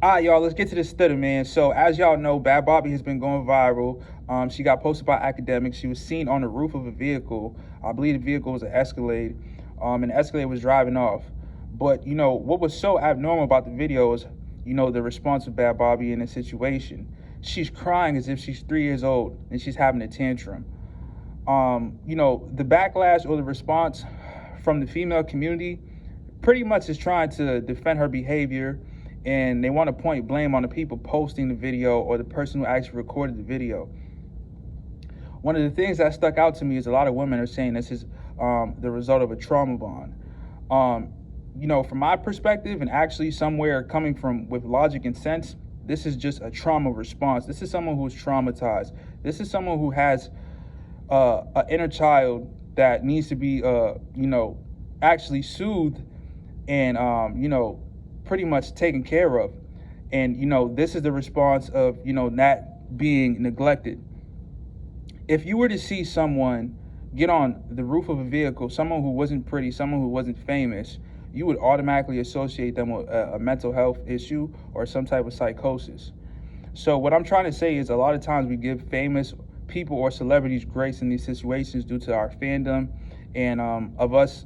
All right, y'all, let's get to this study, man. So, as y'all know, Bad Bobby has been going viral. She got posted by academics. She was seen on the roof of a vehicle. I believe the vehicle was an Escalade, and the Escalade was driving off. But, what was so abnormal about the video is, the response of Bad Bobby in this situation. She's crying as if she's 3 years old and she's having a tantrum. The backlash or the response from the female community pretty much is trying to defend her behavior, and they want to point blame on the people posting the video or the person who actually recorded the video. One of the things that stuck out to me is a lot of women are saying this is the result of a trauma bond. From my perspective, and actually somewhere coming from with logic and sense, this is just a trauma response. This is someone who's traumatized. This is someone who has an inner child that needs to be, actually soothed and, pretty much taken care of. And, this is the response of, that being neglected. If you were to see someone get on the roof of a vehicle, someone who wasn't pretty, someone who wasn't famous, you would automatically associate them with a mental health issue or some type of psychosis. So what I'm trying to say is a lot of times we give famous people or celebrities grace in these situations due to our fandom and of us,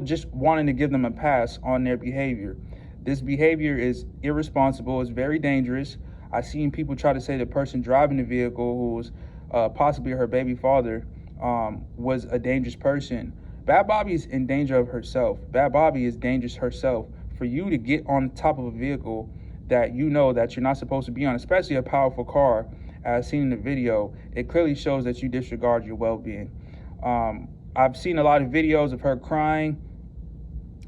just wanting to give them a pass on their behavior. This behavior is irresponsible. It's very dangerous. I've seen people try to say the person driving the vehicle, who was possibly her baby father, was a dangerous person. Bhad Bhabie is in danger of herself. Bhad Bhabie is dangerous herself. For you to get on top of a vehicle that you know that you're not supposed to be on, especially a powerful car, as seen in the video, it clearly shows that you disregard your well-being. I've seen a lot of videos of her crying,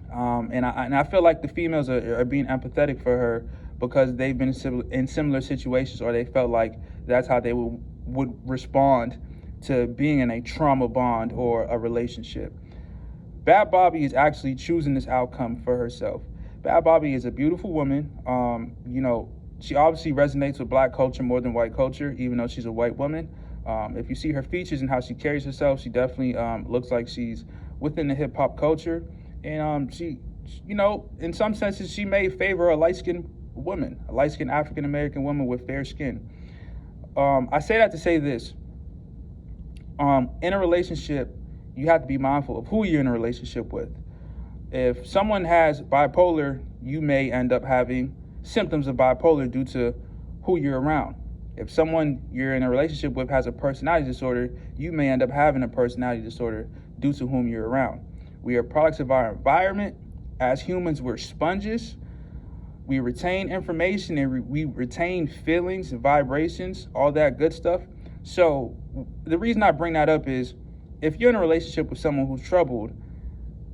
and I feel like the females are being empathetic for her because they've been in similar situations, or they felt like that's how they would respond to being in a trauma bond or a relationship. Bhad Bhabie is actually choosing this outcome for herself. Bhad Bhabie is a beautiful woman. She obviously resonates with black culture more than white culture, even though she's a white woman. If you see her features and how she carries herself, she definitely looks like she's within the hip hop culture. And she, in some senses, she may favor a light-skinned woman, a light-skinned African-American woman with fair skin. I say that to say this. In a relationship, you have to be mindful of who you're in a relationship with. If someone has bipolar, you may end up having symptoms of bipolar due to who you're around. If someone you're in a relationship with has a personality disorder, you may end up having a personality disorder due to whom you're around. We are products of our environment. As humans, we're sponges. We retain information and we retain feelings and vibrations, all that good stuff. So the reason I bring that up is if you're in a relationship with someone who's troubled,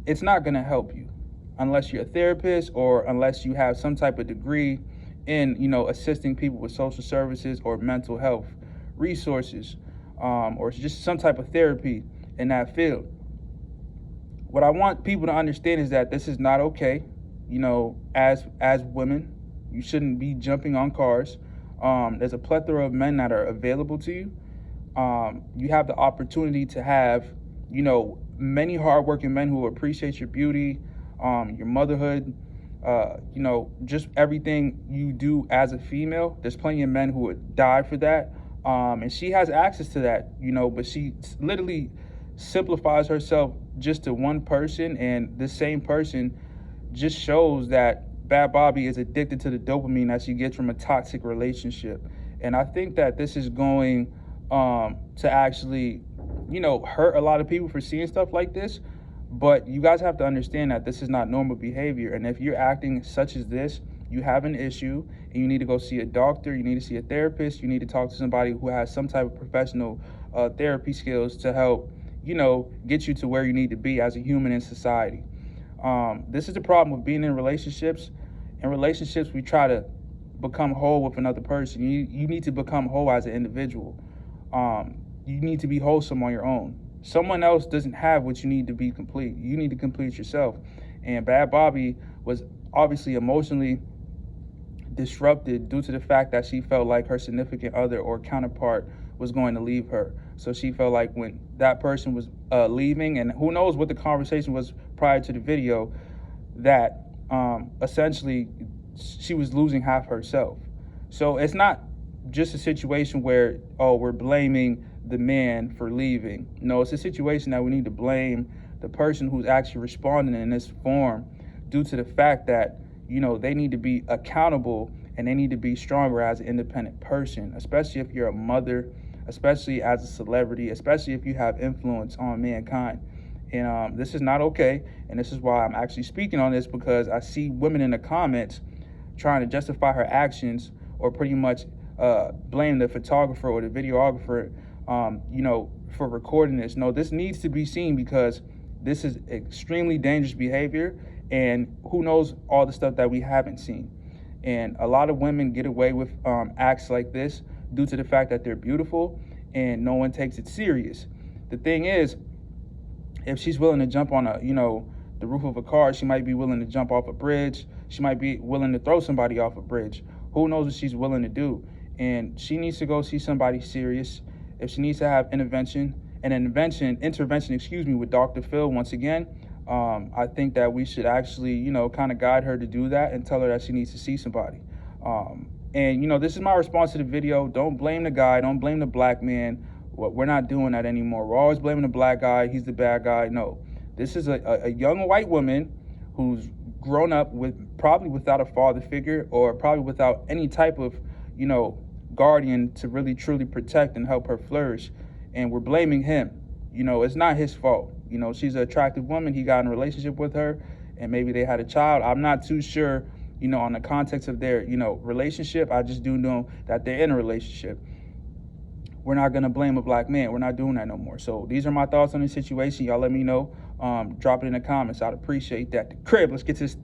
it's not going to help you unless you're a therapist or unless you have some type of degree in, assisting people with social services or mental health resources, or just some type of therapy in that field. What I want people to understand is that this is not okay. As women, you shouldn't be jumping on cars. There's a plethora of men that are available to you. You have the opportunity to have, many hardworking men who appreciate your beauty, your motherhood, just everything you do as a female. There's plenty of men who would die for that. And she has access to that, but she literally simplifies herself just to one person, and this same person just shows that Bhad Bhabie is addicted to the dopamine that she gets from a toxic relationship. And I think that this is going to actually, hurt a lot of people for seeing stuff like this. But you guys have to understand that this is not normal behavior. And if you're acting such as this, you have an issue and you need to go see a doctor, you need to see a therapist, you need to talk to somebody who has some type of professional therapy skills to help, get you to where you need to be as a human in society. This is the problem with being in relationships. In relationships, we try to become whole with another person. You need to become whole as an individual. You need to be wholesome on your own. Someone else doesn't have what you need to be complete. You need to complete yourself. And Bhad Bhabie was obviously emotionally disrupted due to the fact that she felt like her significant other or counterpart was going to leave her. So she felt like when that person was leaving, and who knows what the conversation was prior to the video, that essentially she was losing half herself. So it's not just a situation where, oh, we're blaming the man for leaving. No, it's a situation that we need to blame the person who's actually responding in this form, due to the fact that, they need to be accountable and they need to be stronger as an independent person, especially if you're a mother, especially as a celebrity, especially if you have influence on mankind. And this is not okay. And this is why I'm actually speaking on this, because I see women in the comments trying to justify her actions, or pretty much blame the photographer or the videographer, for recording this. No, this needs to be seen, because this is extremely dangerous behavior, and who knows all the stuff that we haven't seen. And a lot of women get away with acts like this due to the fact that they're beautiful and no one takes it serious. The thing is, if she's willing to jump on the roof of a car, she might be willing to jump off a bridge. She might be willing to throw somebody off a bridge. Who knows what she's willing to do? And she needs to go see somebody serious. If she needs to have intervention, with Dr. Phil, once again, I think that we should actually, kind of guide her to do that and tell her that she needs to see somebody. And this is my response to the video. Don't blame the guy. Don't blame the black man. We're not doing that anymore. We're always blaming the black guy. He's the bad guy. No, this is a young white woman who's grown up probably without a father figure, or probably without any type of, guardian to really truly protect and help her flourish. And we're blaming him. It's not his fault. She's an attractive woman. He got in a relationship with her, and maybe they had a child. I'm not too sure, on the context of their, relationship. I just do know that they're in a relationship. We're not going to blame a black man. We're not doing that no more. So these are my thoughts on this situation. Y'all let me know. Drop it in the comments. I'd appreciate that. The Crib, let's get to this.